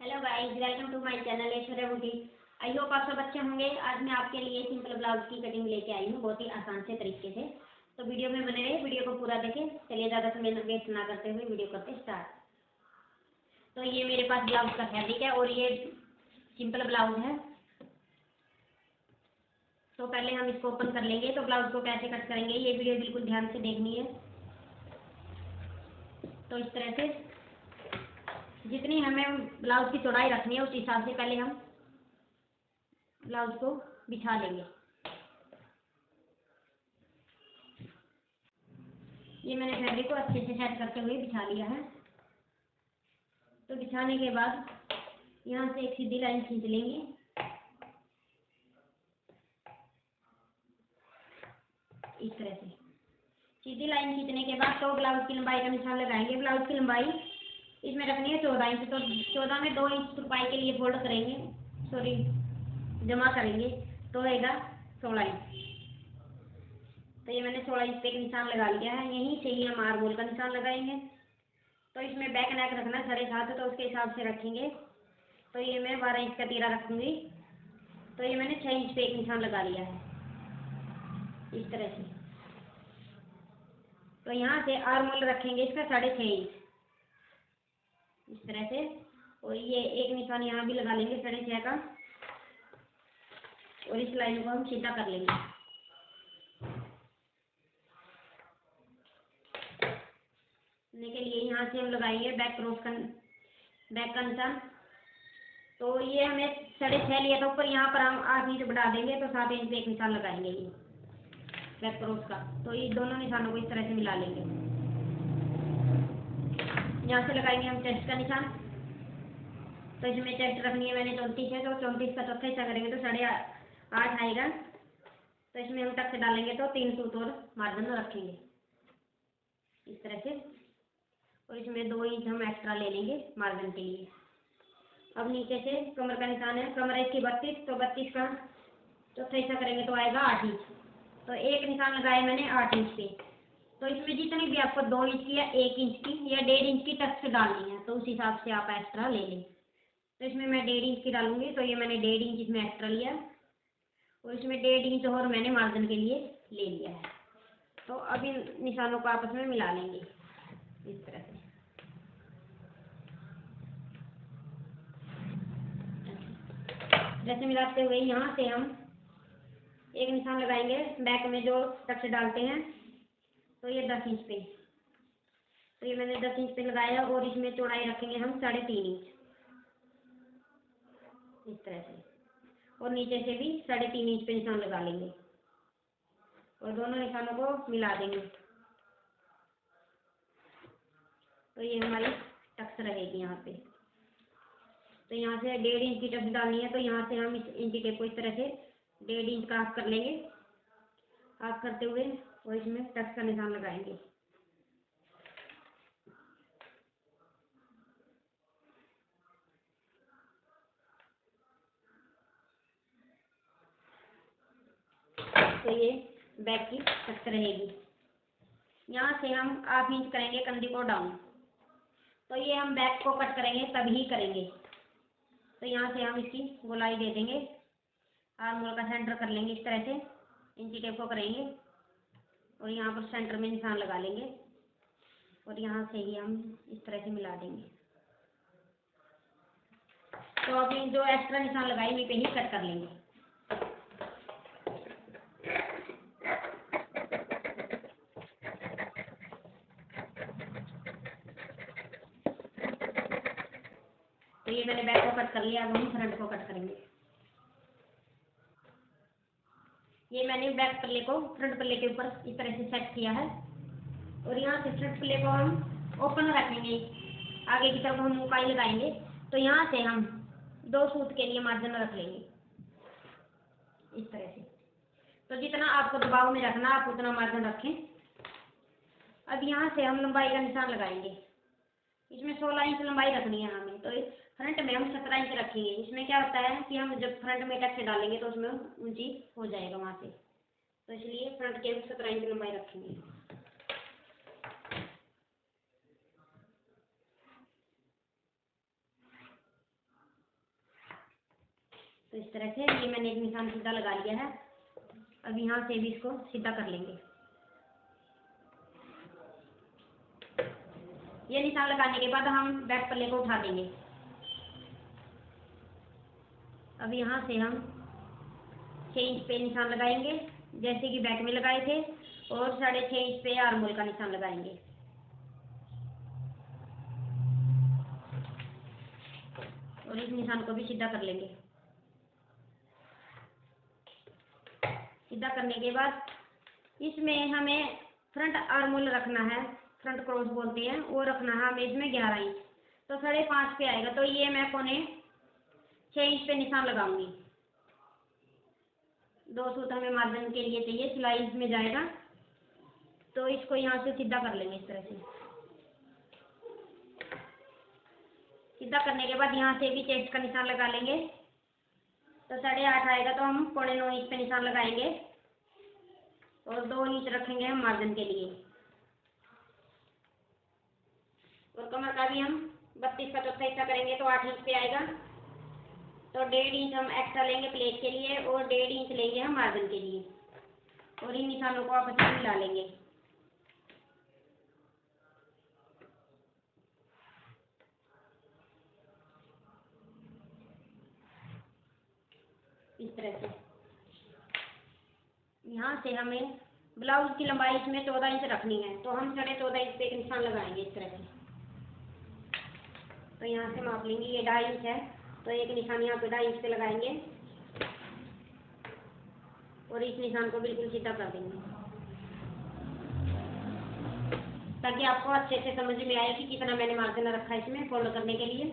Hello guys, welcome to my channel Aishwarya boutique. I hope आप सब अच्छे होंगे। आज मैं आपके लिए सिंपल ब्लाउज की कटिंग लेके आई हूँ, बहुत ही आसान से तरीके से। तो वीडियो में बने रहे, वीडियो को पूरा देखें। चलिए ज़्यादा समय वेस्ट ना करते हुए वीडियो करते स्टार्ट। तो ये मेरे पास ब्लाउज का फैब्रिक है और ये सिंपल ब्लाउज है। तो पहले हम इसको ओपन कर लेंगे। तो ब्लाउज को कैसे कट करेंगे ये वीडियो बिल्कुल ध्यान से देखनी है। तो इस तरह से जितनी हमें ब्लाउज की चौड़ाई रखनी है उस हिसाब से पहले हम ब्लाउज को बिछा लेंगे। ये मैंने फैब्रिक को अच्छे से सेट करते हुए बिछा लिया है। तो बिछाने के बाद यहाँ से एक सीधी लाइन खींच लेंगे। इस तरह से सीधी लाइन खींचने के बाद तो ब्लाउज की लंबाई का निशान लगाएंगे। ब्लाउज की लंबाई इसमें रखनी है 14 इंच। तो 14 में 2 इंच तुरपाई के लिए फोल्ड करेंगे, सॉरी जमा करेंगे, तो रहेगा 16 इंच। तो ये मैंने 16 इंच पे एक निशान लगा लिया है। यहीं से ही हम आर्म होल का निशान लगाएंगे। तो इसमें बैक नेक रखना 7.5, तो उसके हिसाब से रखेंगे। तो ये मैं 12 इंच का तीरा रखूँगी। तो ये मैंने 6 इंच पे एक निशान लगा लिया है इस तरह से। तो यहाँ से आर्म होल रखेंगे इसका 6.5 इंच इस तरह से। और ये एक निशान यहाँ भी लगा लेंगे 6.5 का। और इस लाइन को हम सीधा कर लेंगे। के लिए यहाँ से हम लगाएंगे बैक का निशान। तो ये हमें 6.5 लिया था ऊपर, यहाँ पर हम 8 इंच बढ़ा देंगे। तो 7 इंच पे एक निशान लगाएंगे ये बैक क्रॉस का। तो ये दोनों निशानों को इस तरह से मिला लेंगे। यहाँ से लगाएंगे हम चेस्ट का निशान। तो इसमें चेस्ट रखनी है मैंने 34 है। तो 34 का चौथा हिस्सा करेंगे तो 8.5 आएगा। तो इसमें हम टक्स डालेंगे तो 3 सूत और मार्जिन रखेंगे इस तरह से। और इसमें 2 इंच हम एक्स्ट्रा ले लेंगे मार्जिन के लिए। अब नीचे से कमर का निशान है, कमर है इसकी 32। तो 32 का चौथा हिस्सा करेंगे तो आएगा 8 इंच। तो एक निशान लगाया मैंने 8 इंच पे। तो इसमें जितनी भी आपको 2 इंच की या 1 इंच की या 1.5 इंच की टक्स डालनी है तो उस हिसाब से आप एक्स्ट्रा ले लें। तो इसमें मैं 1.5 इंच की डालूंगी। तो ये मैंने 1.5 इंच इसमें एक्स्ट्रा लिया और इसमें 1.5 इंच और मैंने मार्जिन के लिए ले लिया है। तो अब इन निशानों को आपस में मिला लेंगे इस तरह से। जैसे मिलाते हुए यहाँ से हम एक निशान लगाएंगे बैक में जो टक्स डालते हैं। तो ये 10 इंच पे। तो ये मैंने 10 इंच पे लगाया और इसमें चौड़ाई रखेंगे हम 3.5 इंच इस तरह से। और नीचे से भी 3.5 इंच पे निशान लगा लेंगे और दोनों निशानों को मिला देंगे। तो ये हमारी टक्स रहेगी यहाँ पे। तो यहाँ से 1.5 इंच की टक्स डालनी है। तो यहाँ से हम इस इंची टेप को इस तरह से 1.5 इंच का हाफ कर लेंगे। हाफ करते हुए और इसमें टक्स का निशान लगाएंगे। तो ये बैक की टक्स रहेगी। यहाँ से हम 1/2 इंच करेंगे कंधी को डाउन। तो ये हम बैक को कट करेंगे तभी करेंगे। तो यहाँ से हम इसकी गोलाई दे देंगे। आर्म होल का सेंटर कर लेंगे इस तरह से, इंची टेप को करेंगे और यहाँ पर सेंटर में निशान लगा लेंगे और यहाँ से ही हम इस तरह से मिला देंगे। तो अभी जो एक्स्ट्रा निशान लगाए वहीं पे ही कट कर लेंगे। तो ये मैंने बैक को कट कर लिया। अब हम फ्रंट को कट करेंगे। ये मैंने बैक पल्ले को फ्रंट पल्ले के ऊपर इस तरह से सेट किया है और यहाँ से फ्रंट पल्ले को हम ओपन रखेंगे। आगे की तरफ हम मुकाई लगाएंगे। तो यहाँ से हम 2 सूत के लिए मार्जिन रख लेंगे इस तरह से। तो जितना आपको दबाव में रखना आप उतना मार्जिन रखें। अब यहाँ से हम लंबाई का निशान लगाएंगे। इसमें 16 इंच लंबाई रखनी है हमें। तो फ्रंट में हम 17 इंच रखेंगे। इसमें क्या होता है कि हम जब फ्रंट में टक्स डालेंगे तो उसमें ऊंची हो जाएगा वहाँ से। तो इसलिए फ्रंट के 17 इंच लंबाई रखेंगे। तो इस तरह से ये मैंने एक निशान सीधा लगा लिया है। अब यहाँ से भी इसको सीधा कर लेंगे। ये निशान लगाने के बाद हम बैक पल्ले को उठा देंगे। अब यहाँ से हम 6 इंच पे निशान लगाएंगे जैसे कि बैक में लगाए थे, और 6.5 इंच पे आर्म होल का निशान लगाएंगे। और इस निशान को भी सीधा कर लेंगे। सीधा करने के बाद इसमें हमें फ्रंट आर्म होल रखना है, फ्रंट क्रॉस बोलते हैं, वो रखना है हमें इसमें 11 इंच। तो 5.5 पे आएगा, तो ये मैं 6 इंच पे निशान लगाऊंगी। 2 सूत हमें मार्जिन के लिए चाहिए, सिलाई इसमें जाएगा। तो इसको यहाँ से सीधा कर लेंगे इस तरह से। सीधा करने के बाद यहाँ से भी चेस्ट का निशान लगा लेंगे। तो 8.5 आएगा, तो हम 9.25 इंच पे निशान लगाएंगे और 2 इंच रखेंगे हम मार्जिन के लिए। और कमर का भी हम 32 का चौथा हिस्सा करेंगे तो 8 इंच पे आएगा। तो 1.5 इंच हम एक्स्ट्रा लेंगे प्लेट के लिए और 1.5 इंच लेंगे हम मार्जिन के लिए। और इन निशानों को आपस में मिला लेंगे। इस तरह से यहाँ से हमें ब्लाउज की लंबाई इसमें 14 इंच रखनी है, तो हम 14.5 इंच पे एक निशान लगाएंगे इस तरह से। तो यहाँ से माप लेंगे, ये 2.5 इंच है, तो एक निशान यहाँ पे 2.5 इंच पे लगाएंगे और इस निशान को बिल्कुल सीधा कर देंगे, ताकि आपको अच्छे से समझ में आए कि कितना मैंने मार्जिन रखा है इसमें फोल्ड करने के लिए।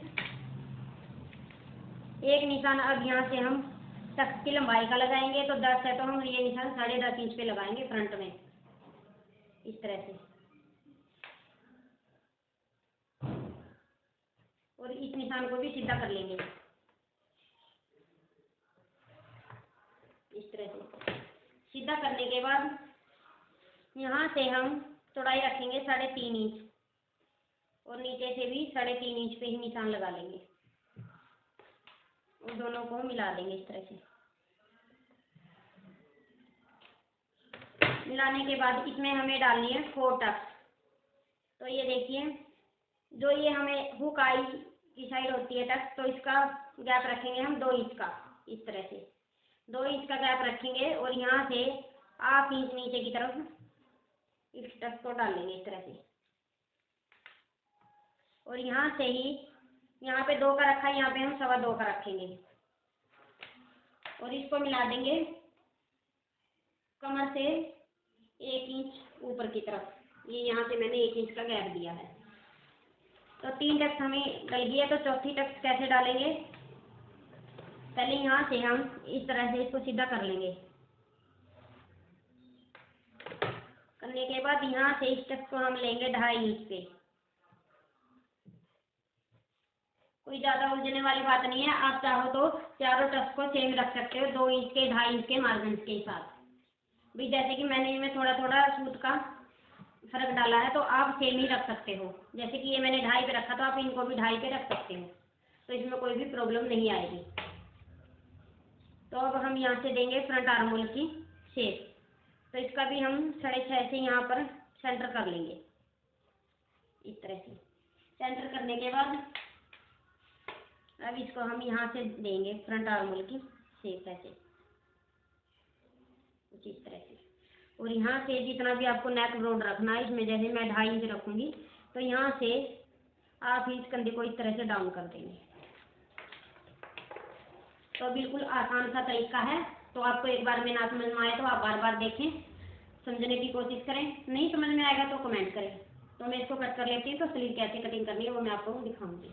एक निशान अब यहाँ से हम टक्स की लंबाई का लगाएंगे, तो 10 है, तो हम ये निशान 10.5 इंच पे लगाएंगे फ्रंट में इस तरह से। और इस निशान को भी सीधा कर लेंगे इस तरह से। सीधा करने के बाद यहाँ से हम चौड़ाई रखेंगे 3.5 इंच और नीचे से भी 3.5 इंच पे ही निशान लगा लेंगे और दोनों को मिला देंगे इस तरह से। मिलाने के बाद इसमें हमें डालनी है 4 टक्स। तो ये देखिए, जो ये हमें हुक आई की साइड होती है टक्स, तो इसका गैप रखेंगे हम 2 इंच का इस तरह से। 2 इंच का गैप रखेंगे और यहाँ से 1/2 इंच नीचे की तरफ इस टक्स को डाल लेंगे इस तरह से। और यहाँ से ही यहाँ पे 2 का रखा है, यहाँ पे हम 2.25 का रखेंगे और इसको मिला देंगे कमर से 1 इंच ऊपर की तरफ। ये यहाँ से मैंने 1 इंच का गैप दिया है। तो 3 टक्स हमें डल गई है, तो चौथी टक्स कैसे डालेंगे? पहले यहाँ से हम इस तरह से इसको सीधा कर लेंगे। करने के बाद यहाँ से इस टक्स को हम लेंगे 2.5 इंच पे। कोई ज़्यादा उलझने वाली बात नहीं है, आप चाहो तो चारों टक्स को सेम रख सकते हो, 2 इंच के 2.5 इंच के मार्जिन के साथ भी। जैसे कि मैंने इनमें थोड़ा थोड़ा सूट का फर्क डाला है, तो आप सेम ही रख सकते हो। जैसे कि ये मैंने 2.5 पे रखा, तो आप इनको भी 2.5 पे रख सकते हो, तो इसमें कोई भी प्रॉब्लम नहीं आएगी। तो अब हम यहाँ से देंगे फ्रंट आर्म होल की शेप। तो इसका भी हम 6.5 से यहाँ पर सेंटर कर लेंगे इस तरह से। सेंटर करने के बाद अब इसको हम यहाँ से देंगे फ्रंट आर्म होल की शेप ऐसे कुछ इस तरह से। और यहाँ से जितना भी आपको नेक ब्रॉड रखना है, इसमें जैसे मैं 2.5 इंच रखूँगी, तो यहाँ से 1/2 इंच कंधे को इस तरह से डाउन कर देंगे। तो बिल्कुल आसान सा तरीका है। तो आपको एक बार में ना समझ में आए तो आप बार बार देखें, समझने की कोशिश करें। नहीं समझ में आएगा तो कमेंट करें। तो मैं इसको कट कर लेती हूँ। तो स्लीव कैसे कटिंग करनी है वो मैं आपको दिखाऊंगी।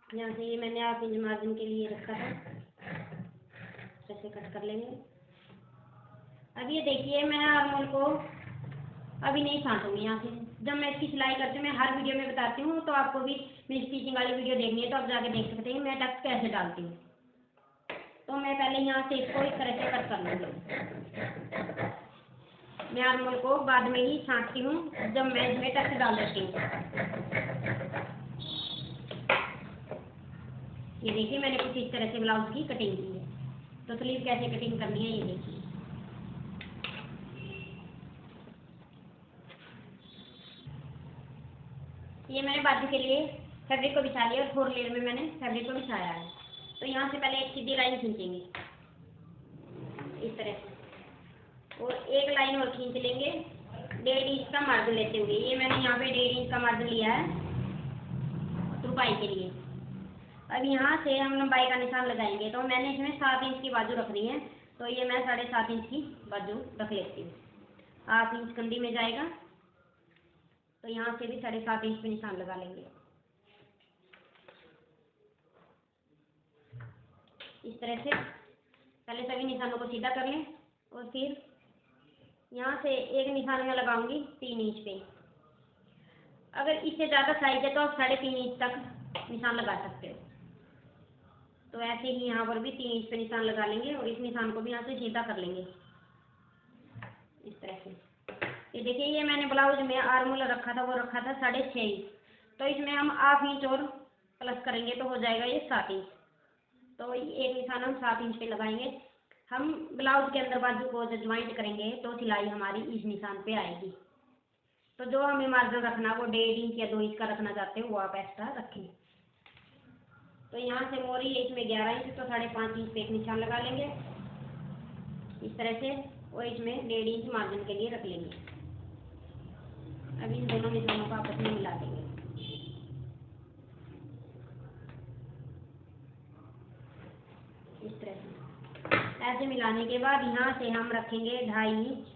यहाँ से ये मैंने 1/2 इंच मार्जिन के लिए रखा था, जैसे कट कर लेंगे। अब ये देखिए, मैं आर्म होल को अभी नहीं छांटूंगी। यहाँ से जब मैं इसकी सिलाई करती हूँ, मैं हर वीडियो में बताती हूँ, तो आपको भी मेरी स्टिचिंग वाली वीडियो देखनी है तो आप जाके देख सकते हैं मैं टक्स कैसे डालती हूँ। तो मैं पहले यहाँ से इसको इस तरह से कट कर लूँगी। मैं आर्मोल को बाद में ही छांटती हूँ जब मैं इसमें टक्स डाल देती हूँ। ये देखिए मैंने कुछ इस तरह से ब्लाउज की कटिंग की है। तो स्लीव कैसे कटिंग करनी है ये देखिए। ये मैंने बाजू के लिए फैब्रिक को बिछा लिया और 4 लेयर में मैंने फैब्रिक को बिछाया है। तो यहाँ से पहले एक सीधी लाइन खींचेंगे इस तरह से, और एक लाइन और खींच लेंगे 1.5 इंच का मार्जिन लेते हुए। ये मैंने यहाँ पे 1.5 इंच का मार्जिन लिया है तुरपाई के लिए। अब यहाँ से हम लंबाई का निशान लगाएंगे। तो मैंने इसमें 7 इंच की बाजू रखनी है, तो ये मैं 7.5 इंच की बाजू रख लेती हूँ। 8 इंच कंडी में जाएगा, तो यहाँ से भी 7.5 इंच पे निशान लगा लेंगे इस तरह से। पहले सभी निशानों को सीधा कर लें और फिर यहाँ से एक निशान में लगाऊंगी 3 इंच पे। अगर इससे ज़्यादा साइज है तो आप 3.5 इंच तक निशान लगा सकते हो। तो ऐसे ही यहाँ पर भी 3 इंच पे निशान लगा लेंगे और इस निशान को भी यहाँ से सीधा कर लेंगे इस तरह से। ये देखिए ये मैंने ब्लाउज में आर्मोल रखा था, वो रखा था 6.5 इंच। तो इसमें हम 1/2 इंच और प्लस करेंगे तो हो जाएगा ये 7 इंच। तो एक निशान हम 7 इंच पे लगाएंगे। हम ब्लाउज के अंदर बाजू को जब ज्वाइंट करेंगे तो सिलाई हमारी इस निशान पे आएगी। तो जो हमें मार्जिन रखना वो 1.5 इंच या 2 इंच का रखना चाहते हो वो आप एक्स्ट्रा रखें। तो यहाँ से मोरी इसमें 11 इंच, तो 5.5 इंच पे एक निशान लगा लेंगे इस तरह से, और इसमें 1.5 इंच मार्जिन के लिए रख लेंगे। अब इन दोनों निशानों को आपस में मिला देंगे इस तरह से। ऐसे मिलाने के बाद यहाँ से हम रखेंगे 2.5 इंच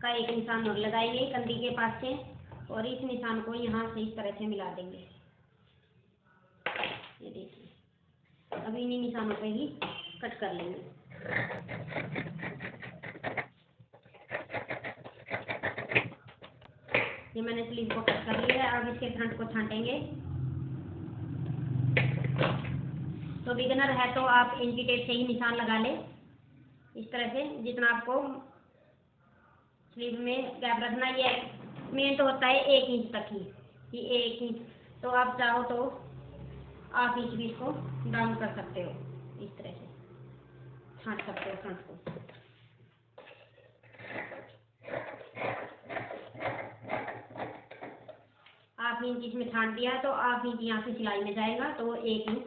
का एक निशान और लगाएंगे कंधी के पास से, और इस निशान को यहाँ से इस तरह से मिला देंगे। ये देखिए अब इन्हीं निशानों पे ही कट कर लेंगे। ये मैंने स्लीव को कट कर लिया है। अब इसके फ्रंट को छांटेंगे। तो बिगिनर है तो आप इंची टेप से ही निशान लगा लें इस तरह से, जितना आपको स्लीव में गैप रखना। ये मेन तो होता है 1 इंच तक ही, ये 1 इंच। तो आप चाहो तो 1/2 इंच भी इसको डाउन कर सकते हो इस तरह से, छांट सकते हो फ्रंट को। 1/2 इंच इसमें छांट दिया तो 1/2 इंच यहाँ से सिलाई में जाएगा, तो वो 1 इंच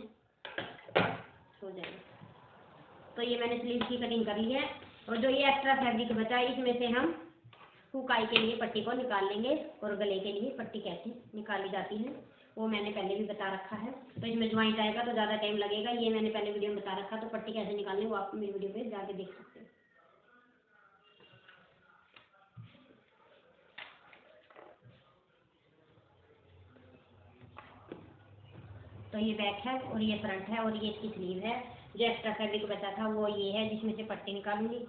हो जाएगा। तो ये मैंने स्लीव की कटिंग कर ली है, और जो ये एक्स्ट्रा फैब्रिक बचा है इसमें से हम हुकाई के लिए पट्टी को निकाल लेंगे, और गले के लिए पट्टी कैसे निकाली जाती है वो मैंने पहले भी बता रखा है। तो इसमें ज्वाइंट आएगा तो ज़्यादा टाइम लगेगा, ये मैंने पहले वीडियो में बता रखा। तो पट्टी कैसे निकालनी वो आप मेरी वीडियो पे जाके देख सकते हो। तो ये बैक है और ये फ्रंट है और ये इसकी स्लीव है। जो एक्स्ट्रा फैब्रिक बचा था वो ये है जिसमें से पट्टी निकालूंगी।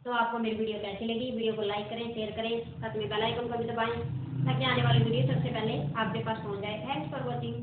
तो आपको मेरी वीडियो कैसी लगी? वीडियो को लाइक करें, शेयर करें, साथ में बेल आइकन को भी दबाएं ताकि आने वाली वीडियो सबसे पहले आपके पास पहुंच जाए। Thanks for watching.